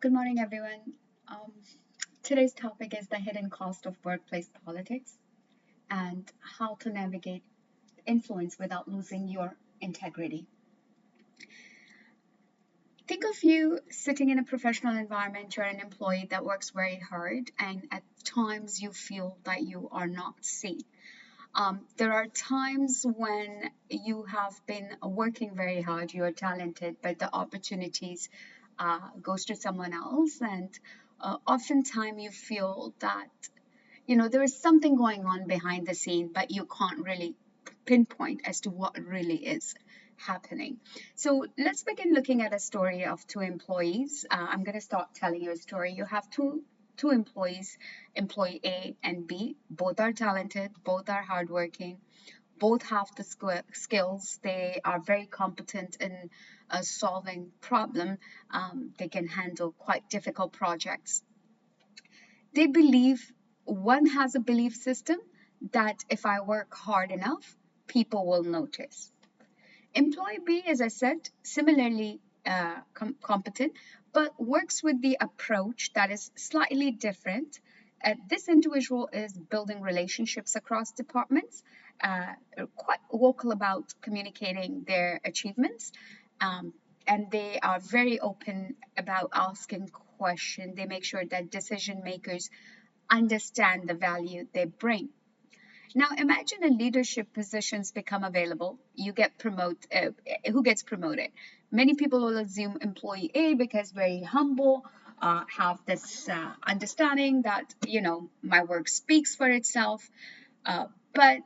Good morning, everyone. Um, Today's topic is the hidden cost of workplace politics and how to navigate influence without losing your integrity. Think of you sitting in a professional environment. You're an employee that works very hard, and at times you feel that you are not seen. There are times when you have been working very hard, you are talented, but the opportunities goes to someone else, and oftentimes you feel that there is something going on behind the scene, but you can't really pinpoint as to what really is happening. So let's begin looking at a story of two employees. I'm going to start telling you a story. You have two employees, employee A and B. Both are talented, both are hardworking, both have the skills. They are very competent in solving problem. They can handle quite difficult projects. They believe one has a belief system that if I work hard enough, people will notice. Employee B, as I said, similarly competent, but works with the approach that is slightly different. This individual is building relationships across departments, quite vocal about communicating their achievements, um, and they are very open about asking questions. They make sure that decision makers understand the value they bring. Now imagine a leadership positions become available. You get who gets promoted? Many people will assume employee A because very humble, have this understanding that my work speaks for itself. But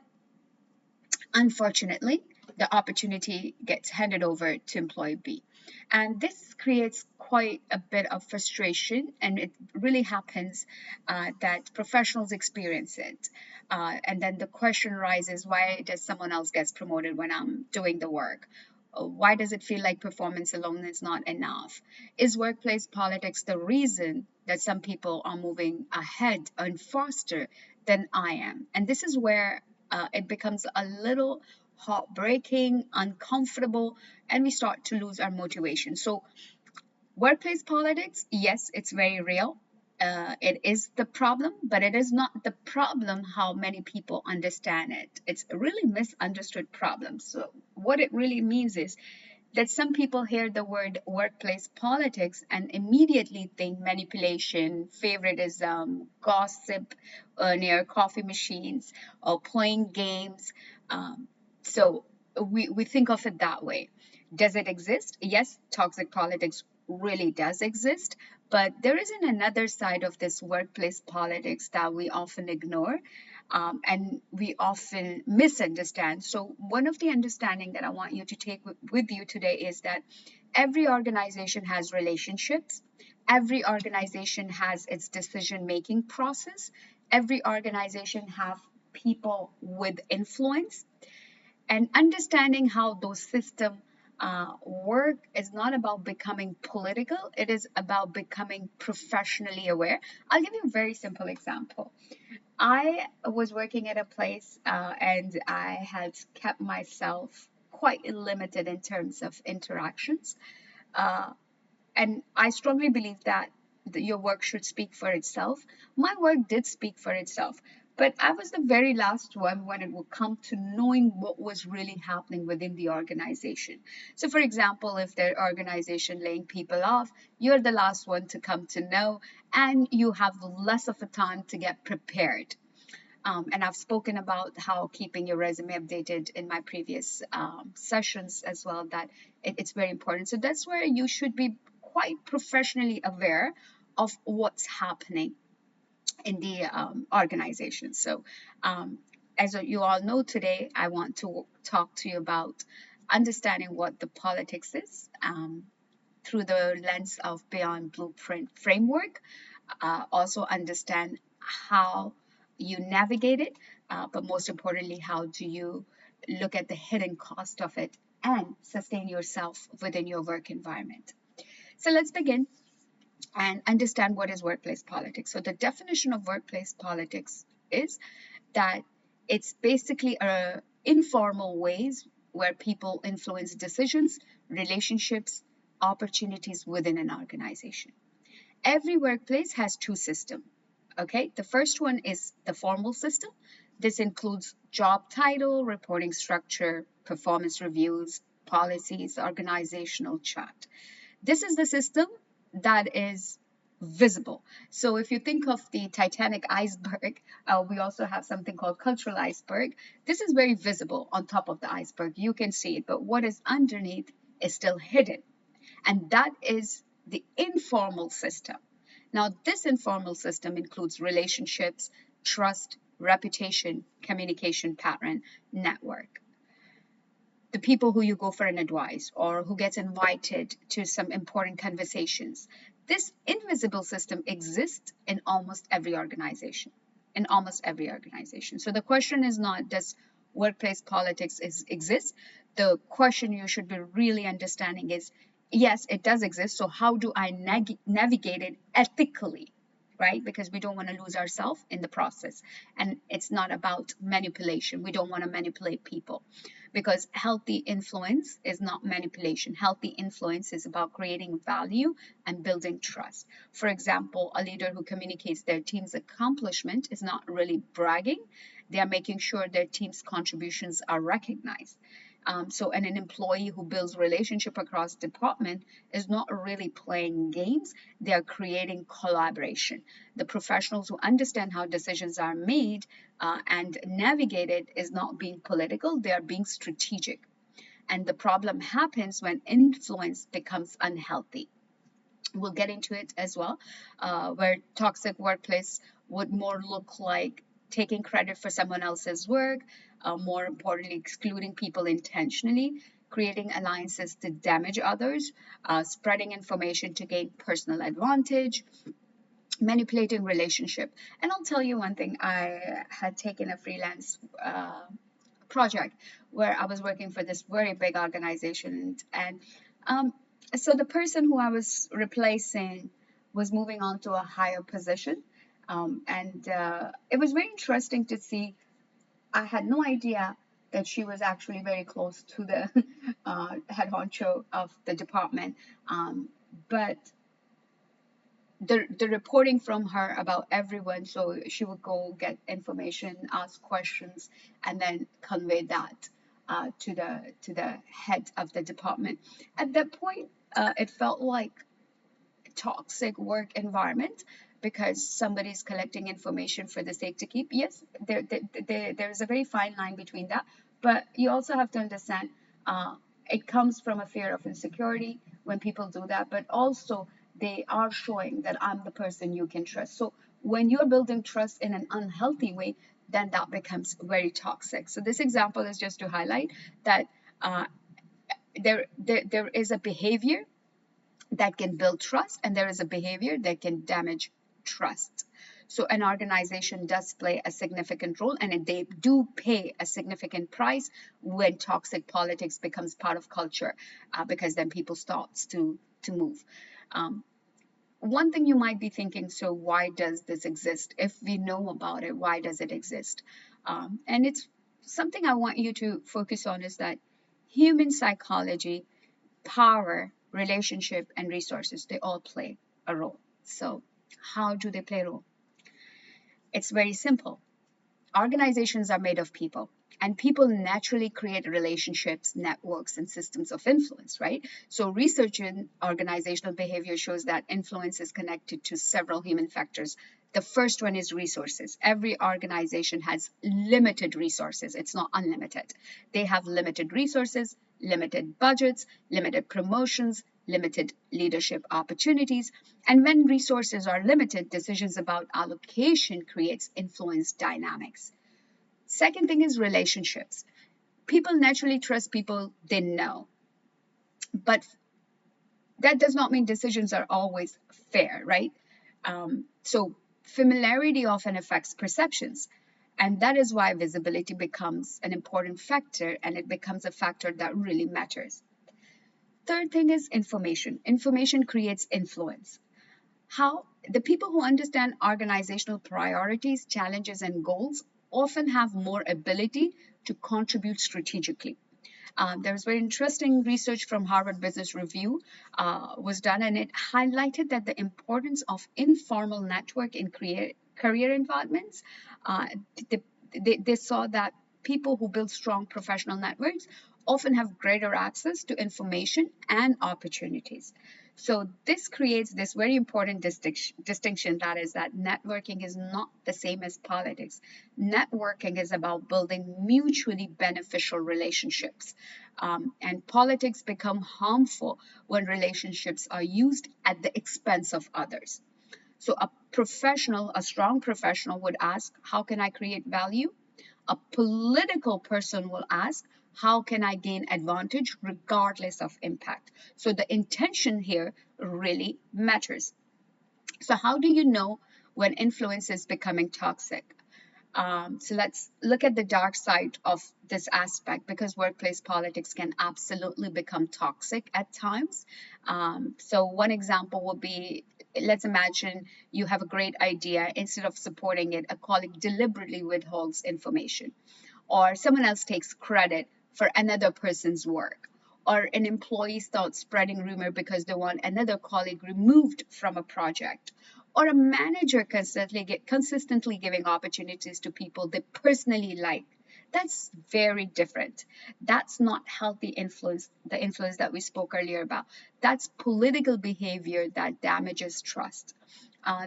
unfortunately, the opportunity gets handed over to employee B. And this creates quite a bit of frustration, and it really happens that professionals experience it. And then the question arises, why does someone else get promoted when I'm doing the work? Why does it feel like performance alone is not enough? Is workplace politics the reason that some people are moving ahead and faster than I am? And this is where it becomes a little heartbreaking, uncomfortable, and we start to lose our motivation. So, workplace politics, yes, it's very real. It is the problem, but it is not the problem how many people understand it. It's a really misunderstood problem. So, what it really means is that some people hear the word workplace politics and immediately think manipulation, favoritism, gossip near coffee machines, or playing games. Um, so we think of it that way. Does it exist? Yes, toxic politics really does exist, but there isn't another side of this workplace politics that we often ignore, and we often misunderstand. So, one of the understanding that I want you to take with you today is that every organization has relationships, every organization has its decision making process, every organization have people with influence, and understanding how those systems work is not about becoming political, it is about becoming professionally aware. I'll give you a very simple example. I was working at a place and I had kept myself quite limited in terms of interactions. Uh, and I strongly believe that your work should speak for itself. My work did speak for itself, but I was the very last one when it would come to knowing what was really happening within the organization. So, for example, if the organization laying people off, you're the last one to come to know, and you have less of a time to get prepared. And I've spoken about how keeping your resume updated in my previous sessions as well, that it's very important. So that's where you should be quite professionally aware of what's happening in the organization. So, as you all know, today I want to talk to you about understanding what the politics is through the lens of Beyond Blueprint framework. Also understand how you navigate it, but most importantly, how do you look at the hidden cost of it and sustain yourself within your work environment. So let's begin and understand what is workplace politics. So the definition of workplace politics is that it's basically informal ways where people influence decisions, relationships, opportunities within an organization. Every workplace has two systems. Okay, the first one is the formal system. This includes job title, reporting structure, performance reviews, policies, organizational chart. This is the system that is visible. So if you think of the Titanic iceberg, we also have something called cultural iceberg. This is very visible on top of the iceberg. You can see it, but what is underneath is still hidden. And that is the informal system. Now, this informal system includes relationships, trust, reputation, communication pattern, network. The people who you go for an advice or who gets invited to some important conversations. This invisible system exists in almost every organization. In almost every organization. So the question is not, does workplace politics exist? The question you should be really understanding is, yes, it does exist. So how do I navigate it ethically? Right? Because we don't want to lose ourselves in the process. And it's not about manipulation. We don't want to manipulate people, because healthy influence is not manipulation. Healthy influence is about creating value and building trust. For example, a leader who communicates their team's accomplishment is not really bragging. They are making sure their team's contributions are recognized. And an employee who builds relationship across department is not really playing games. They are creating collaboration. The professionals who understand how decisions are made and navigated is not being political. They are being strategic. And the problem happens when influence becomes unhealthy. We'll get into it as well, where toxic workplace would more look like taking credit for someone else's work, more importantly, excluding people intentionally, creating alliances to damage others, spreading information to gain personal advantage, manipulating relationship. And I'll tell you one thing, I had taken a freelance project where I was working for this very big organization, and so the person who I was replacing was moving on to a higher position, and it was very interesting to see. I had no idea that she was actually very close to the head honcho of the department, but the reporting from her about everyone, so she would go get information, ask questions, and then convey that to the head of the department. At that point, it felt like toxic work environment, because somebody's collecting information for the sake to keep. Yes, there's a very fine line between that, but you also have to understand it comes from a fear of insecurity when people do that, but also they are showing that I'm the person you can trust. So when you're building trust in an unhealthy way, then that becomes very toxic. So this example is just to highlight that there is a behavior that can build trust, and there is a behavior that can damage trust. So an organization does play a significant role, and they do pay a significant price when toxic politics becomes part of culture, because then people starts to move. One thing you might be thinking, so why does this exist? If we know about it, why does it exist? And it's something I want you to focus on, is that human psychology, power, relationship, and resources, they all play a role. So how do they play a role? It's very simple. Organizations are made of people, and people naturally create relationships, networks, and systems of influence, right? So research in organizational behavior shows that influence is connected to several human factors. The first one is resources. Every organization has limited resources. It's not unlimited. They have limited resources, limited budgets, limited promotions, limited leadership opportunities. And when resources are limited, decisions about allocation creates influence dynamics. Second thing is relationships. People naturally trust people they know, but that does not mean decisions are always fair, right? So familiarity often affects perceptions, and that is why visibility becomes an important factor, and it becomes a factor that really matters. Third thing is information. Information creates influence. How the people who understand organizational priorities, challenges, and goals often have more ability to contribute strategically. There was very interesting research from Harvard Business Review was done, and it highlighted that the importance of informal network in career environments. Uh, they, they saw that people who build strong professional networks often have greater access to information and opportunities. So this creates this very important distinction, that is that networking is not the same as politics. Networking is about building mutually beneficial relationships. And politics become harmful when relationships are used at the expense of others. So a strong professional would ask, how can I create value? A political person will ask, how can I gain advantage regardless of impact? So the intention here really matters. So how do you know when influence is becoming toxic? So let's look at the dark side of this aspect, because workplace politics can absolutely become toxic at times. So one example would be, let's imagine you have a great idea. Instead of supporting it, a colleague deliberately withholds information, or someone else takes credit for another person's work, or an employee starts spreading rumor because they want another colleague removed from a project, or a manager consistently giving opportunities to people they personally like. That's very different. That's not healthy influence, the influence that we spoke earlier about. That's political behavior that damages trust.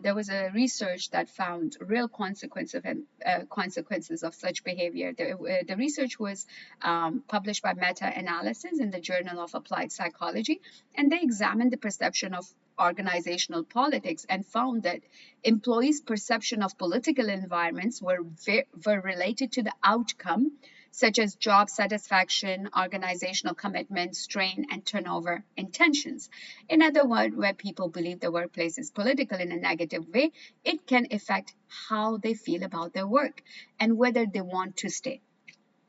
There was a research that found real consequences of such behavior. The research was published by meta-analysis in the Journal of Applied Psychology, and they examined the perception of organizational politics and found that employees' perception of political environments were related to the outcome, such as job satisfaction, organizational commitment, strain, and turnover intentions. In other words, where people believe the workplace is political in a negative way, it can affect how they feel about their work and whether they want to stay.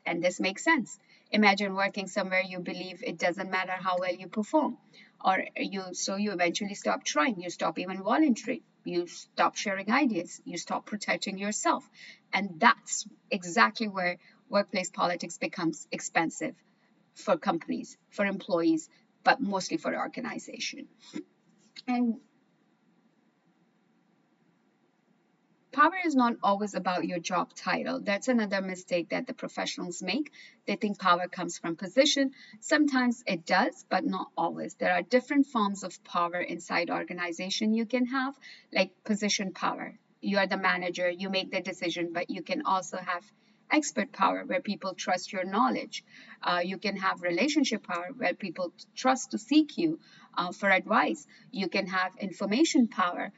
And this makes sense. Imagine working somewhere you believe it doesn't matter how well you perform, or you eventually stop trying, you stop even volunteering, you stop sharing ideas, you stop protecting yourself. And that's exactly where workplace politics becomes expensive for companies, for employees, but mostly for the organization. And power is not always about your job title. That's another mistake that the professionals make. They think power comes from position. Sometimes it does, but not always. There are different forms of power inside organization you can have, like position power. You are the manager, you make the decision, but you can also have expert power where people trust your knowledge. You can have relationship power where people trust to seek you for advice. You can have information power.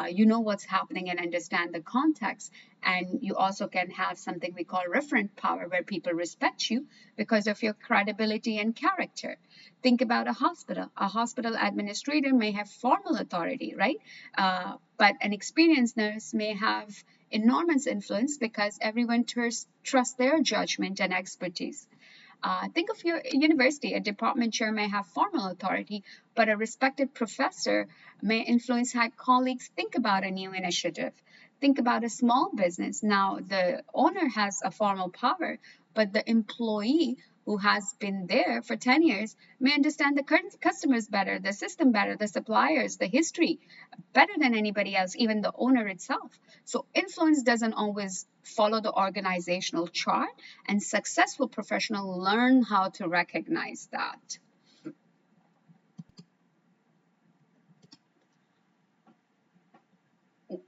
You know what's happening and understand the context. And you also can have something we call referent power, where people respect you because of your credibility and character. Think about a hospital. A hospital administrator may have formal authority, right? But an experienced nurse may have enormous influence because everyone trusts their judgment and expertise. Think of your university. A department chair may have formal authority, but a respected professor may influence how colleagues think about a new initiative. Think about a small business. Now, the owner has a formal power, but the employee who has been there for 10 years may understand the current customers better, the system better, the suppliers, the history better than anybody else, even the owner itself. So influence doesn't always follow the organizational chart, and successful professionals learn how to recognize that.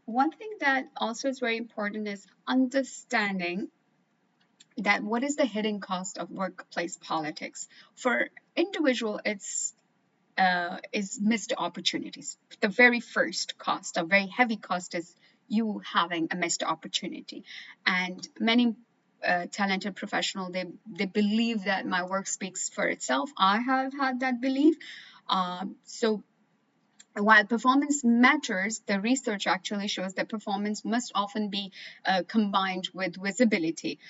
One thing that also is very important is understanding that what is the hidden cost of workplace politics. For individual, it's is missed opportunities. The very first cost, a very heavy cost, is you having a missed opportunity. And many talented professional, they believe that my work speaks for itself. I have had that belief. So while performance matters, the research actually shows that performance must often be combined with visibility.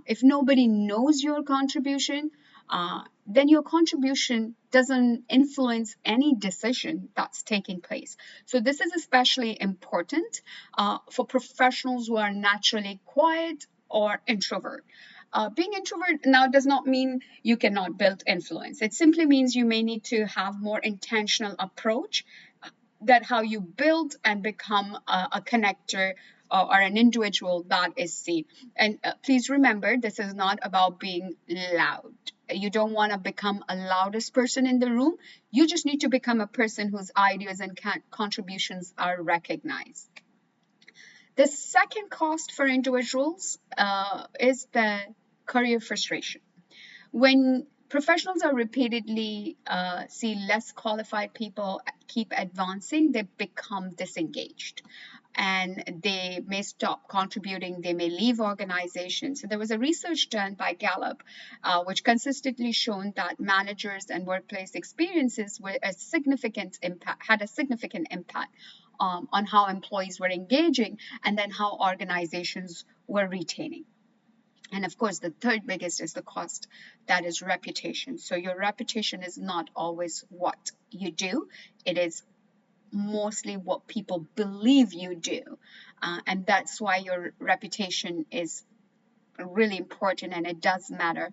If nobody knows your contribution, then your contribution doesn't influence any decision that's taking place. So this is especially important for professionals who are naturally quiet or introvert. Being introvert now does not mean you cannot build influence. It simply means you may need to have more intentional approach, that how you build and become a connector, or an individual that is seen. And please remember, this is not about being loud. You don't want to become a loudest person in the room. You just need to become a person whose ideas and contributions are recognized. The second cost for individuals is the career frustration. When professionals are repeatedly see less qualified people keep advancing, they become disengaged and they may stop contributing, they may leave organizations. So there was a research done by Gallup, which consistently shown that managers and workplace experiences were a significant impact, had a significant impact on how employees were engaging and then how organizations were retaining. And of course, the third biggest is the cost, that is reputation. So your reputation is not always what you do, it is mostly what people believe you do. And that's why your reputation is really important and it does matter.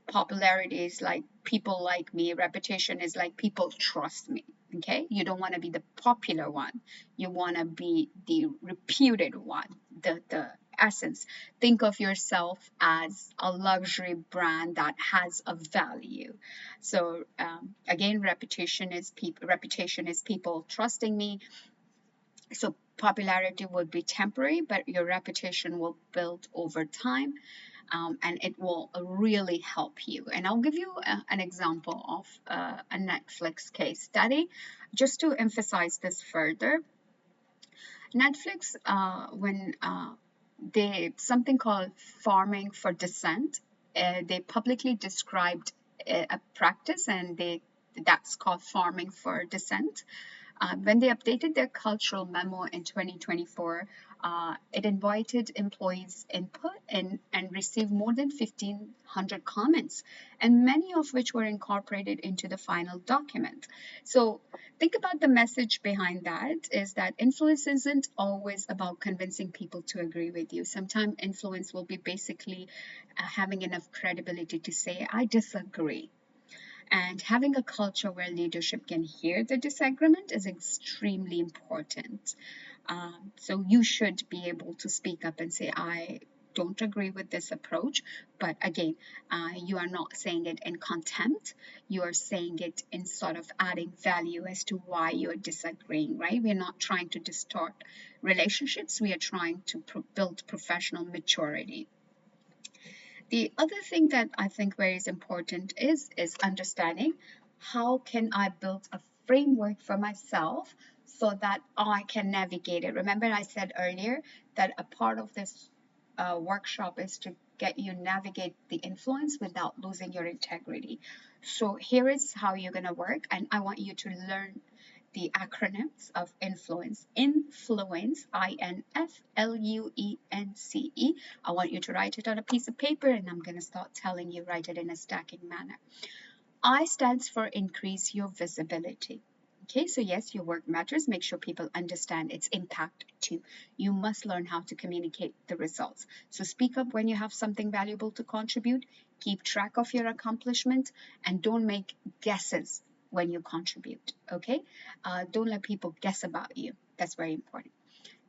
Popularity is like people like me, reputation is like people trust me. Okay, you don't want to be the popular one, you want to be the reputed one, the essence. Think of yourself as a luxury brand that has a value. So again, reputation is people trusting me. So popularity would be temporary, but your reputation will build over time, and it will really help you. And I'll give you an example of a Netflix case study just to emphasize this further. Netflix, when they something called farming for dissent, they publicly described a practice, and that's called farming for dissent. When they updated their cultural memo in 2024, it invited employees' input and received more than 1,500 comments, and many of which were incorporated into the final document. So think about the message behind that is that influence isn't always about convincing people to agree with you. Sometimes influence will be basically having enough credibility to say, I disagree. And having a culture where leadership can hear the disagreement is extremely important. So you should be able to speak up and say, I don't agree with this approach. But again, you are not saying it in contempt. You are saying it in sort of adding value as to why you're disagreeing, right? We're not trying to distort relationships. We are trying to build professional maturity. The other thing that I think very is important is understanding how can I build a framework for myself so that I can navigate it. Remember I said earlier that a part of this workshop is to get you navigate the influence without losing your integrity. So here is how you're going to work, and I want you to learn the acronyms of influence. Influence, INFLUENCE. I want you to write it on a piece of paper, and I'm going to start telling you, write it in a stacking manner. I stands for increase your visibility. Okay, so yes, your work matters. Make sure people understand its impact too. You must learn how to communicate the results. So speak up when you have something valuable to contribute, keep track of your accomplishment, and don't make guesses when you contribute, okay? Don't let people guess about you. That's very important.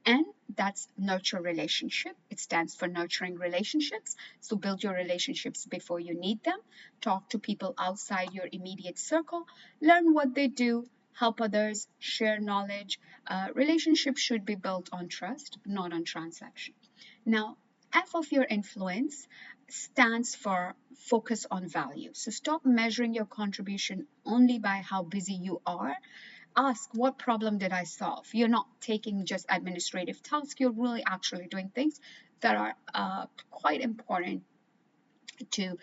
And that's nurture relationship. It stands for nurturing relationships. So build your relationships before you need them. Talk to people outside your immediate circle. Learn what they do. Help others. Share knowledge. Relationships should be built on trust, not on transaction. Now, F of your influence stands for focus on value. So stop measuring your contribution only by how busy you are. Ask, what problem did I solve? You're not taking just administrative tasks, you're really actually doing things that are quite important to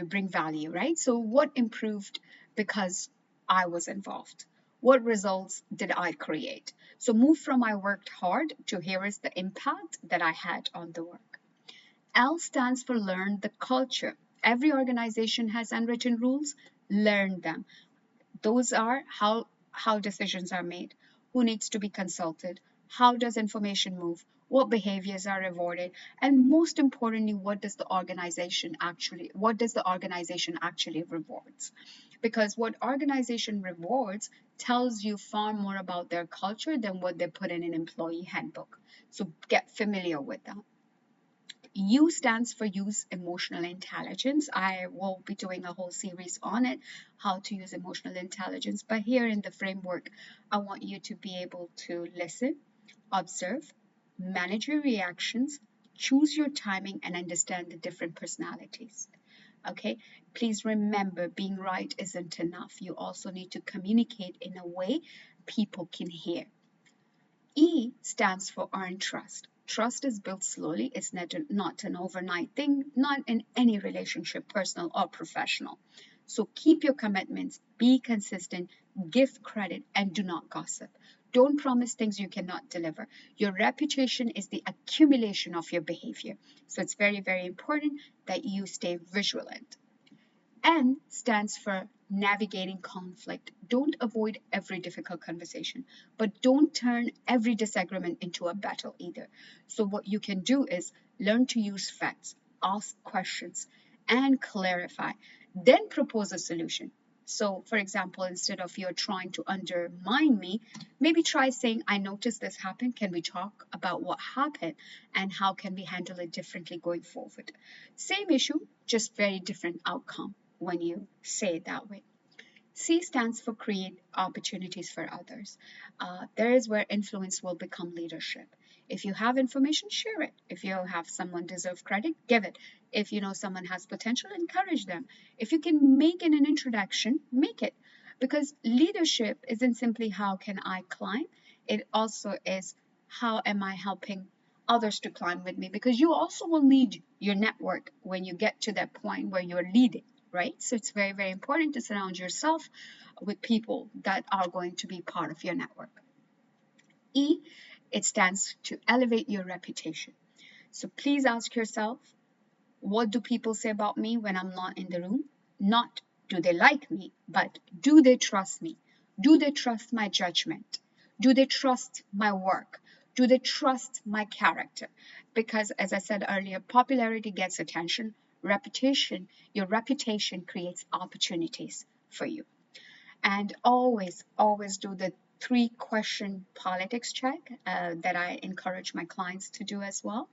bring value, right? So what improved because I was involved? What results did I create? So move from I worked hard to here is the impact that I had on the work. L stands for learn the culture. Every organization has unwritten rules. Learn them. Those are how decisions are made, who needs to be consulted, how does information move, what behaviors are rewarded, and most importantly, what does the organization actually rewards? Because what organization rewards tells you far more about their culture than what they put in an employee handbook. So get familiar with that. U stands for use emotional intelligence. I will be doing a whole series on it, how to use emotional intelligence. But here in the framework, I want you to be able to listen, observe, manage your reactions, choose your timing, and understand the different personalities. Okay, please remember, being right isn't enough. You also need to communicate in a way people can hear. E stands for earn trust. Trust is built slowly. It's not an overnight thing, not in any relationship, personal or professional. So keep your commitments, be consistent, give credit, and do not gossip. Don't promise things you cannot deliver. Your reputation is the accumulation of your behavior. So it's very, very important that you stay vigilant. N stands for navigating conflict. Don't avoid every difficult conversation, but don't turn every disagreement into a battle either. So, what you can do is learn to use facts, ask questions, and clarify, then propose a solution. So, for example, instead of you're trying to undermine me, maybe try saying, I noticed this happened. Can we talk about what happened and how can we handle it differently going forward? Same issue, just very different outcome when you say it that way. C stands for create opportunities for others. There is where influence will become leadership. If you have information, share it. If you have someone deserve credit, give it. If you know someone has potential, encourage them. If you can make it an introduction, make it. Because leadership isn't simply how can I climb, it also is how am I helping others to climb with me, because you also will need your network when you get to that point where you're leading, right? So it's very, very important to surround yourself with people that are going to be part of your network. E, it stands to elevate your reputation. So please ask yourself, what do people say about me when I'm not in the room? Not do they like me, but do they trust me? Do they trust my judgment? Do they trust my work? Do they trust my character? Because as I said earlier, popularity gets attention, your reputation creates opportunities for you. And always, always do the 3-question politics check that I encourage my clients to do as well.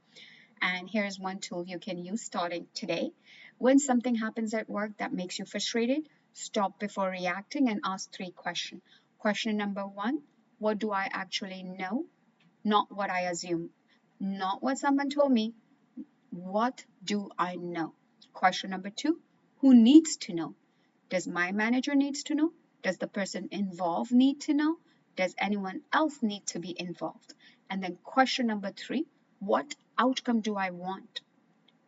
And here's one tool you can use starting today. When something happens at work that makes you frustrated, stop before reacting and ask 3 questions. Question number 1, what do I actually know? Not what I assume. Not what someone told me. What do I know? Question number 2, who needs to know? Does my manager needs to know? Does the person involved need to know? Does anyone else need to be involved? And then question number 3, what outcome do I want?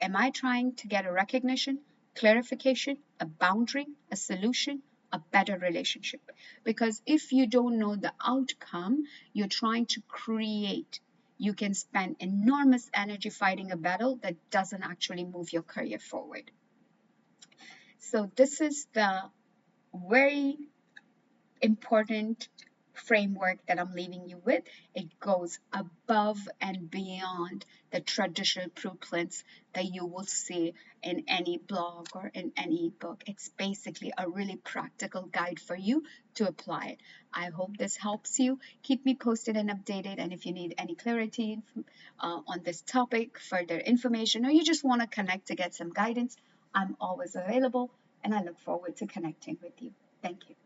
Am I trying to get a recognition, clarification, a boundary, a solution, a better relationship? Because if you don't know the outcome you're trying to create, you can spend enormous energy fighting a battle that doesn't actually move your career forward. So this is the very important framework that I'm leaving you with. It goes above and beyond the traditional blueprints that you will see in any blog or in any book. It's basically a really practical guide for you to apply it. I hope this helps you. Keep me posted and updated. And if you need any clarity on this topic, further information, or you just want to connect to get some guidance, I'm always available and I look forward to connecting with you. Thank you.